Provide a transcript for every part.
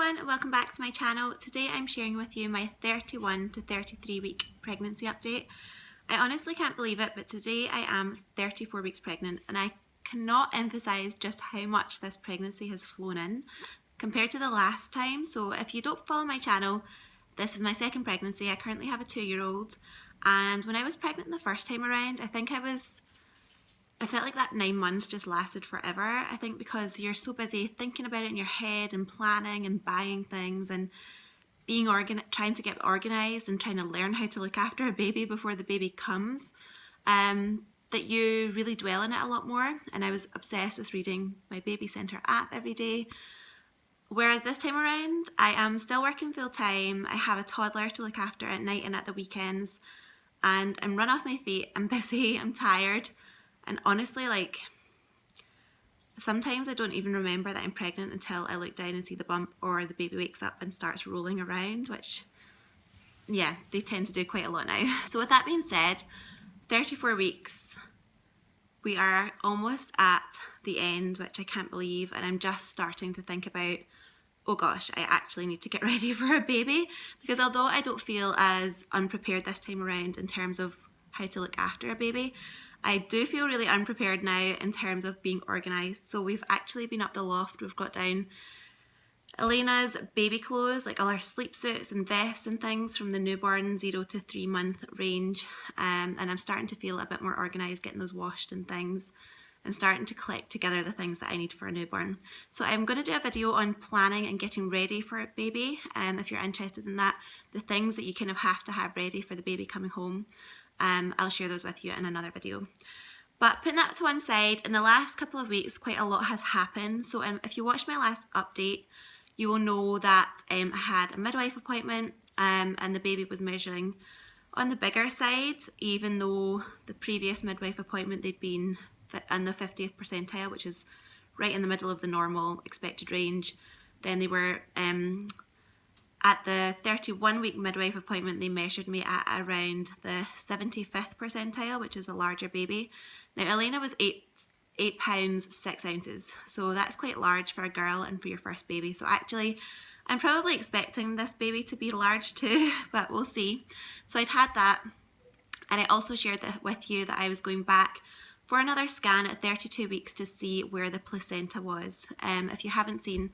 everyone and welcome back to my channel. Today I'm sharing with you my 31 to 33 week pregnancy update. I honestly can't believe it, but today I am 34 weeks pregnant and I cannot emphasize just how much this pregnancy has flown in compared to the last time. So if you don't follow my channel, this is my second pregnancy. I currently have a 2-year-old, and when I was pregnant the first time around, I felt like that 9 months just lasted forever. I think because you're so busy thinking about it in your head and planning and buying things and being trying to get organised and trying to learn how to look after a baby before the baby comes, that you really dwell in it a lot more. And I was obsessed with reading my Baby Centre app every day. Whereas this time around, I am still working full time. I have a toddler to look after at night and at the weekends, and I'm run off my feet. I'm busy, I'm tired. And honestly, sometimes I don't even remember that I'm pregnant until I look down and see the bump or the baby wakes up and starts rolling around, which, yeah, they tend to do quite a lot now. So with that being said, 34 weeks, we are almost at the end, which I can't believe, and I'm just starting to think about, oh gosh, I actually need to get ready for a baby, because although I don't feel as unprepared this time around in terms of how to look after a baby, I do feel really unprepared now in terms of being organised. So we've actually been up the loft, we've got down Elena's baby clothes, like all her sleep suits and vests and things from the newborn 0 to 3 month range, and I'm starting to feel a bit more organised, getting those washed and things, and starting to collect together the things that I need for a newborn. So I'm going to do a video on planning and getting ready for a baby, if you're interested in that, the things that you kind of have to have ready for the baby coming home. I'll share those with you in another video. But putting that to one side, in the last couple of weeks, quite a lot has happened. So if you watched my last update, you will know that I had a midwife appointment, and the baby was measuring on the bigger side, even though the previous midwife appointment they'd been in the 50th percentile, which is right in the middle of the normal expected range. Then they were at the 31-week midwife appointment, they measured me at around the 75th percentile, which is a larger baby. Now, Elena was 8 pounds 6 ounces, so that's quite large for a girl and for your first baby. So actually, I'm probably expecting this baby to be large too, but we'll see. So I'd had that, and I also shared that with you that I was going back for another scan at 32 weeks to see where the placenta was. If you haven't seen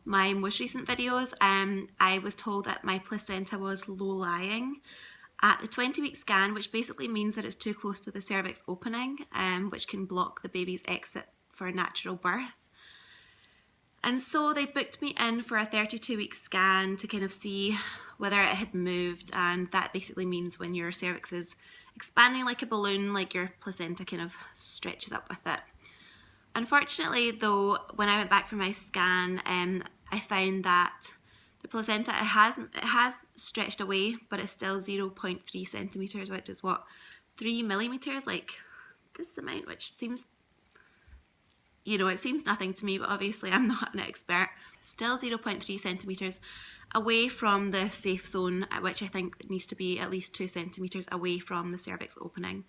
my most recent videos, I was told that my placenta was low-lying at the 20-week scan, which basically means that it's too close to the cervix opening, which can block the baby's exit for a natural birth. And so they booked me in for a 32-week scan to kind of see whether it had moved, and that basically means when your cervix is expanding like a balloon, like your placenta kind of stretches up with it. Unfortunately though, when I went back for my scan, I found that the placenta, it has stretched away, but it's still 0.3 centimetres, which is what, 3 millimetres, like this amount, which seems, you know, it seems nothing to me, but obviously I'm not an expert. Still 0.3 centimetres away from the safe zone, which I think needs to be at least 2 centimetres away from the cervix opening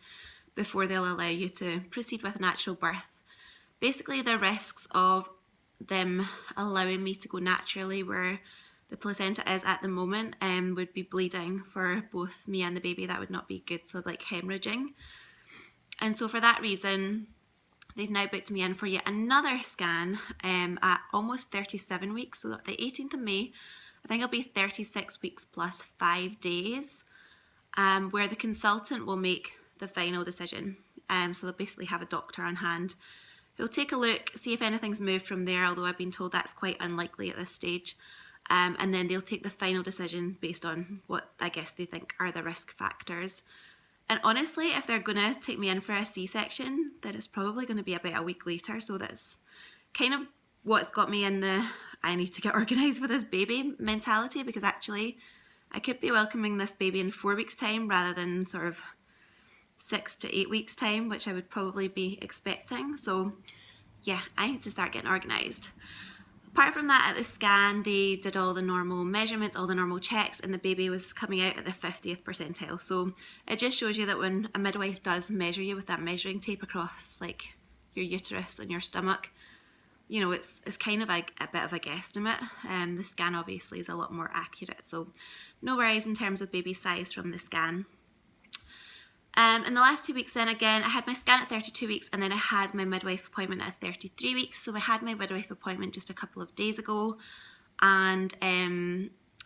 before they'll allow you to proceed with a natural birth. Basically, the risks of them allowing me to go naturally where the placenta is at the moment would be bleeding for both me and the baby. That would not be good, so like hemorrhaging. And so for that reason, they've now booked me in for yet another scan at almost 37 weeks. So the 18th of May, I think it'll be 36 weeks plus 5 days, where the consultant will make the final decision. So they'll basically have a doctor on hand who'll take a look, see if anything's moved from there, although I've been told that's quite unlikely at this stage. And then they'll take the final decision based on what I guess they think are the risk factors. And honestly, if they're going to take me in for a C-section, then it's probably going to be about a week later. So that's kind of what's got me in the I need to get organised for this baby mentality, because actually I could be welcoming this baby in 4 weeks' time rather than sort of 6 to 8 weeks' time, which I would probably be expecting. So yeah, I need to start getting organised. Apart from that, at the scan, they did all the normal measurements, all the normal checks, and the baby was coming out at the 50th percentile. So it just shows you that when a midwife does measure you with that measuring tape across like your uterus and your stomach, you know, it's kind of like a bit of a guesstimate. The scan obviously is a lot more accurate, so no worries in terms of baby size from the scan. In the last 2 weeks then, again, I had my scan at 32 weeks and then I had my midwife appointment at 33 weeks. So I had my midwife appointment just a couple of days ago, and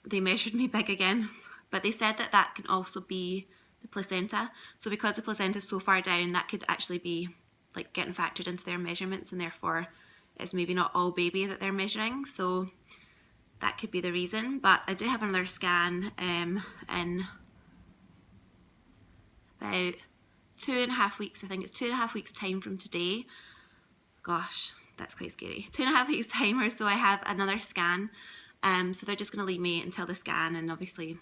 they measured me big again. But they said that that can also be the placenta. So because the placenta is so far down, that could actually be like getting factored into their measurements, and therefore it's maybe not all baby that they're measuring. So that could be the reason. But I do have another scan in about 2.5 weeks. I think it's 2.5 weeks time from today. Gosh, that's quite scary. 2.5 weeks time or so I have another scan. So they're just going to leave me until the scan, and obviously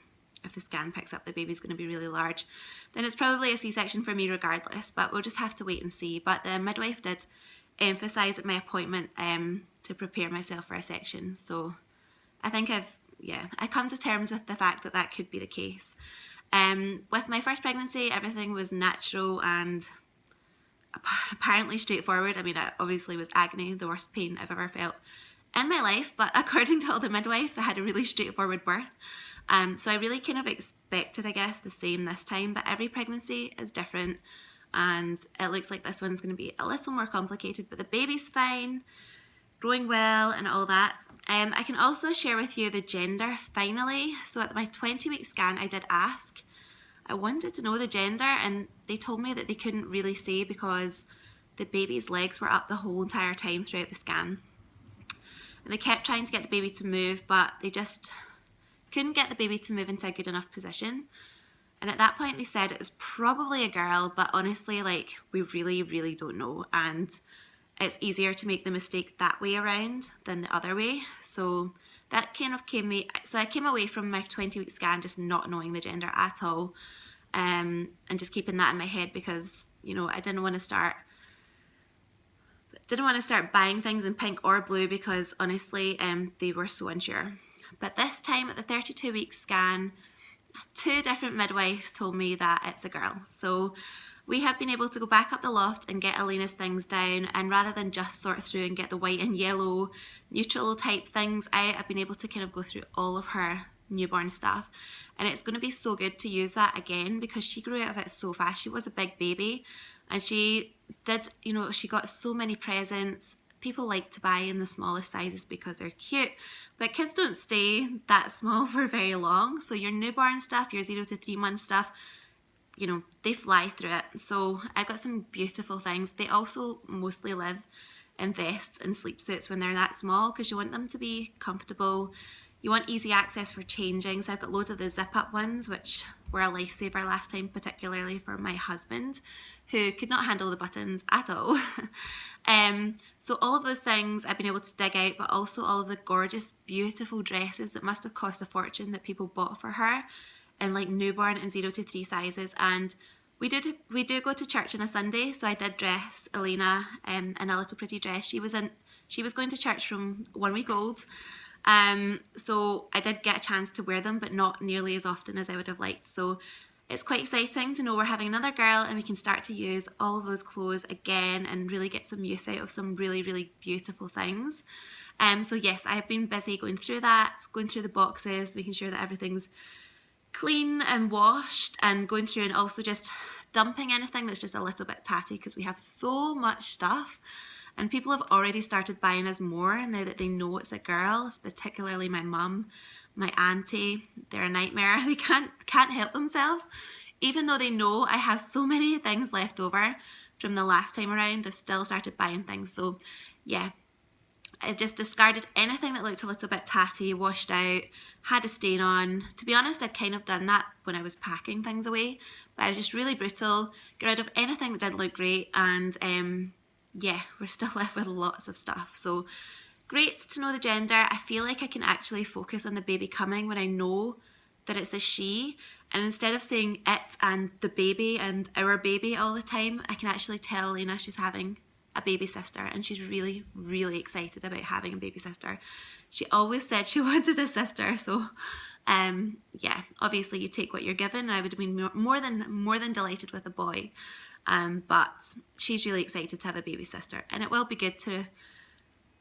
if the scan picks up the baby's going to be really large, then it's probably a C-section for me regardless, but we'll just have to wait and see. But the midwife did emphasise at my appointment to prepare myself for a section. So I think I come to terms with the fact that that could be the case. With my first pregnancy, everything was natural and apparently straightforward. I mean, it obviously was agony, the worst pain I've ever felt in my life, but according to all the midwives, I had a really straightforward birth. So I really kind of expected, I guess, the same this time, but every pregnancy is different, and it looks like this one's going to be a little more complicated, but the baby's fine, growing well and all that. I can also share with you the gender finally. So at my 20-week scan, I did ask. I wanted to know the gender, and they told me that they couldn't really say because the baby's legs were up the whole entire time throughout the scan. And they kept trying to get the baby to move, but they just couldn't get the baby to move into a good enough position. And at that point, they said it was probably a girl, but honestly, like, we really, really don't know. And it's easier to make the mistake that way around than the other way. So that kind of I came away from my 20-week scan just not knowing the gender at all, and just keeping that in my head because, you know, I didn't want to start buying things in pink or blue because honestly, they were so unsure. But this time at the 32-week scan, 2 different midwives told me that it's a girl. So we have been able to go back up the loft and get Elena's things down, and rather than just sort through and get the white and yellow neutral type things out, I've been able to kind of go through all of her newborn stuff, and it's going to be so good to use that again because she grew out of it so fast. She was a big baby, and she did, you know, she got so many presents. People like to buy in the smallest sizes because they're cute, but kids don't stay that small for very long. So your newborn stuff, your 0 to 3 month stuff, you know, they fly through it. So I got some beautiful things. They also mostly live in vests and sleep suits when they're that small because you want them to be comfortable. You want easy access for changing. So I've got loads of the zip up ones, which were a lifesaver last time, particularly for my husband, who could not handle the buttons at all. So all of those things I've been able to dig out, but also all of the gorgeous, beautiful dresses that must have cost a fortune that people bought for her in like newborn and 0 to 3 sizes. And we do go to church on a Sunday, so I did dress Elena in a little pretty dress. She was going to church from 1 week old. So I did get a chance to wear them, but not nearly as often as I would have liked. So it's quite exciting to know we're having another girl and we can start to use all of those clothes again and really get some use out of some really, really beautiful things. So yes, I have been busy going through the boxes, making sure that everything's clean and washed, and going through and also just dumping anything that's just a little bit tatty because we have so much stuff. And people have already started buying us more now that they know it's a girl, particularly my mum, my auntie. They're a nightmare. They can't help themselves. Even though they know I have so many things left over from the last time around, they've still started buying things. So yeah, I just discarded anything that looked a little bit tatty, washed out, had a stain on. To be honest, I'd kind of done that when I was packing things away, but I was just really brutal, got rid of anything that didn't look great, and yeah, we're still left with lots of stuff. So great to know the gender. I feel like I can actually focus on the baby coming when I know that it's a she, and instead of saying it and the baby and our baby all the time, I can actually tell Elena she's having a baby sister, and she's really, really excited about having a baby sister. She always said she wanted a sister, so yeah, obviously you take what you're given. I would have been more than delighted with a boy, but she's really excited to have a baby sister, and it will be good to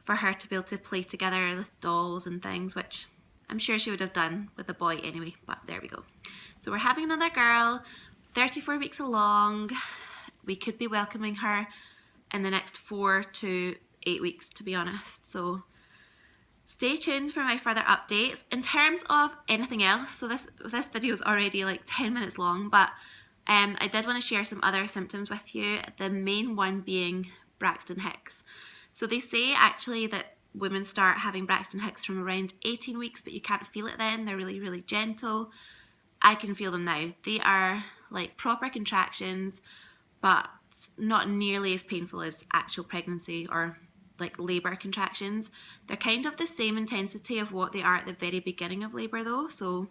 for her to be able to play together with dolls and things, which I'm sure she would have done with a boy anyway, but there we go. So we're having another girl, 34 weeks along. We could be welcoming her in the next 4 to 8 weeks, to be honest. So stay tuned for my further updates. In terms of anything else, so this video is already like 10 minutes long, but I did want to share some other symptoms with you, the main one being Braxton Hicks. So they say actually that women start having Braxton Hicks from around 18 weeks, but you can't feel it then. They're really, really gentle. I can feel them now. They are like proper contractions, but not nearly as painful as actual pregnancy or like labour contractions. They're kind of the same intensity of what they are at the very beginning of labour though, so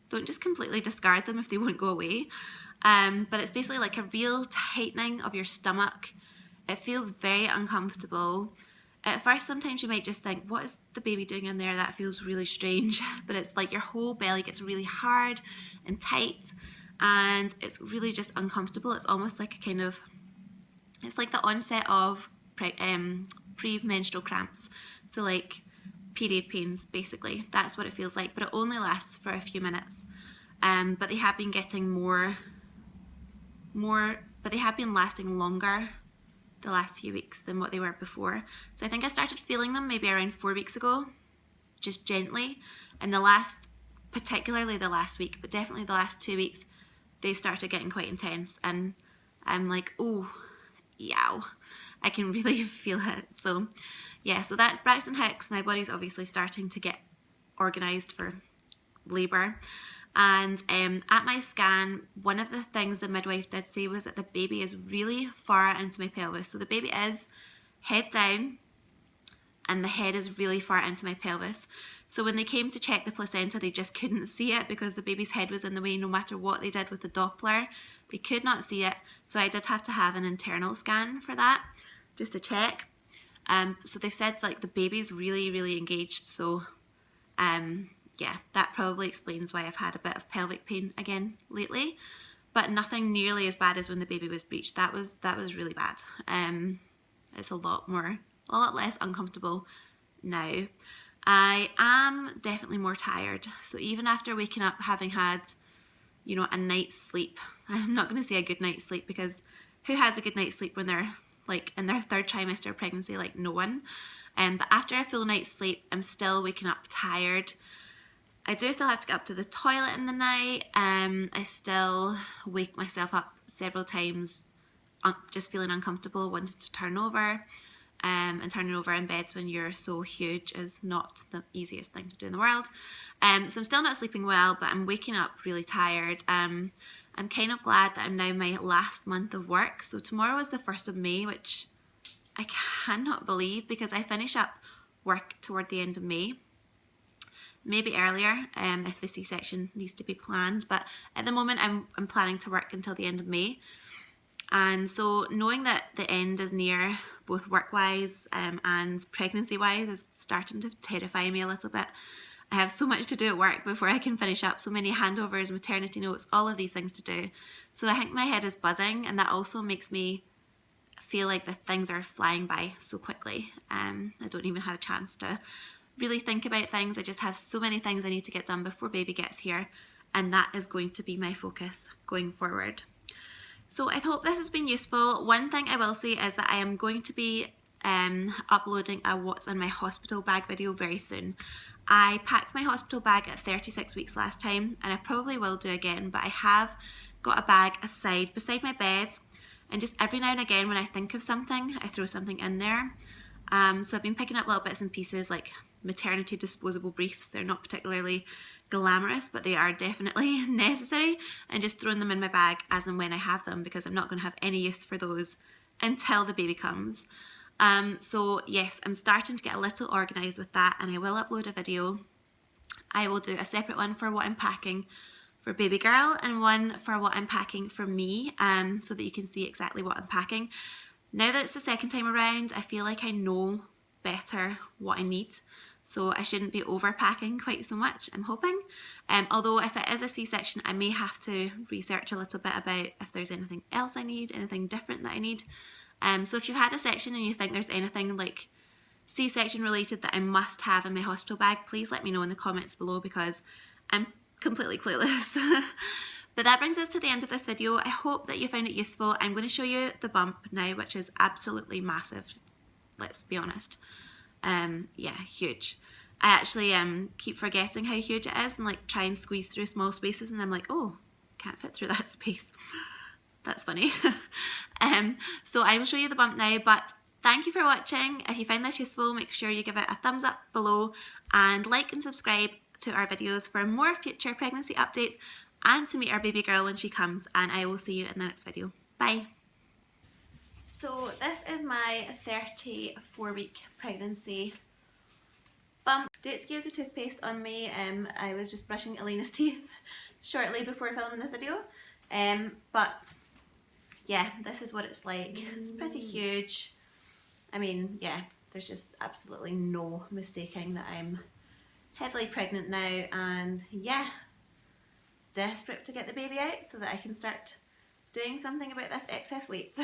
don't just completely discard them if they won't go away. But it's basically like a real tightening of your stomach. It feels very uncomfortable. At first, sometimes you might just think, what is the baby doing in there? That feels really strange. But it's like your whole belly gets really hard and tight, and it's really just uncomfortable. It's almost like a kind of, it's like the onset of premenstrual cramps. So like period pains, basically. That's what it feels like, but it only lasts for a few minutes. But they have been getting but they have been lasting longer the last few weeks than what they were before. So I think I started feeling them maybe around 4 weeks ago, just gently. And particularly the last week, but definitely the last 2 weeks, they started getting quite intense. And I'm like, oh, yow. I can really feel it. So yeah, so that's Braxton Hicks. My body's obviously starting to get organised for labour. And at my scan, one of the things the midwife did say was that the baby is really far into my pelvis. So the baby is head down and the head is really far into my pelvis. So when they came to check the placenta, they just couldn't see it because the baby's head was in the way no matter what they did with the Doppler. They could not see it. So I did have to have an internal scan for that, just to check. So they've said like the baby's really, really engaged. So yeah, that probably explains why I've had a bit of pelvic pain again lately, but nothing nearly as bad as when the baby was breached. That was really bad. It's a lot less uncomfortable now. I am definitely more tired. So even after waking up having had, you know, a night's sleep, I'm not going to say a good night's sleep because who has a good night's sleep when they're like in their 3rd trimester of pregnancy? Like no one. But after a full night's sleep, I'm still waking up tired. I do still have to get up to the toilet in the night. I still wake myself up several times, just feeling uncomfortable, wanting to turn over. And turning over in bed when you're so huge is not the easiest thing to do in the world. So I'm still not sleeping well, but I'm waking up really tired. I'm kind of glad that I'm now my last month of work. So tomorrow is the 1st of May, which I cannot believe because I finish up work toward the end of May. Maybe earlier if the C-section needs to be planned, but at the moment I'm planning to work until the end of May. And so knowing that the end is near, both work-wise and pregnancy-wise, is starting to terrify me a little bit. I have so much to do at work before I can finish up, so many handovers, maternity notes, all of these things to do. So I think my head is buzzing, and that also makes me feel like the things are flying by so quickly. I don't even have a chance to really think about things. I just have so many things I need to get done before baby gets here, and that is going to be my focus going forward. So I hope this has been useful. One thing I will say is that I am going to be uploading a what's in my hospital bag video very soon. I packed my hospital bag at 36 weeks last time, and I probably will do again, but I have got a bag aside beside my bed, and just every now and again when I think of something, I throw something in there. So I've been picking up little bits and pieces like maternity disposable briefs. They're not particularly glamorous, but they are definitely necessary, and just throwing them in my bag as and when I have them because I'm not going to have any use for those until the baby comes. So yes, I'm starting to get a little organised with that, and I will upload a video. I will do a separate one for what I'm packing for baby girl and one for what I'm packing for me, so that you can see exactly what I'm packing. Now that it's the 2nd time around, I feel like I know better what I need, so I shouldn't be overpacking quite so much, I'm hoping. Although if it is a C-section, I may have to research a little bit about if there's anything else I need, anything different that I need. So if you've had a section and you think there's anything like C-section related that I must have in my hospital bag, please let me know in the comments below because I'm completely clueless. But that brings us to the end of this video. I hope that you found it useful. I'm going to show you the bump now, which is absolutely massive. Let's be honest. Yeah, huge. I actually keep forgetting how huge it is and like try and squeeze through small spaces, and I'm like, oh, can't fit through that space. That's funny. So I will show you the bump now, but thank you for watching. If you find this useful, make sure you give it a thumbs up below and like and subscribe to our videos for more future pregnancy updates and to meet our baby girl when she comes, and I will see you in the next video. Bye. So this is my 34-week pregnancy bump. Do excuse the toothpaste on me. I was just brushing Elena's teeth shortly before filming this video. But yeah, this is what it's like. It's pretty huge. I mean, yeah, there's just absolutely no mistaking that I'm heavily pregnant now, and yeah, desperate to get the baby out so that I can start doing something about this excess weight.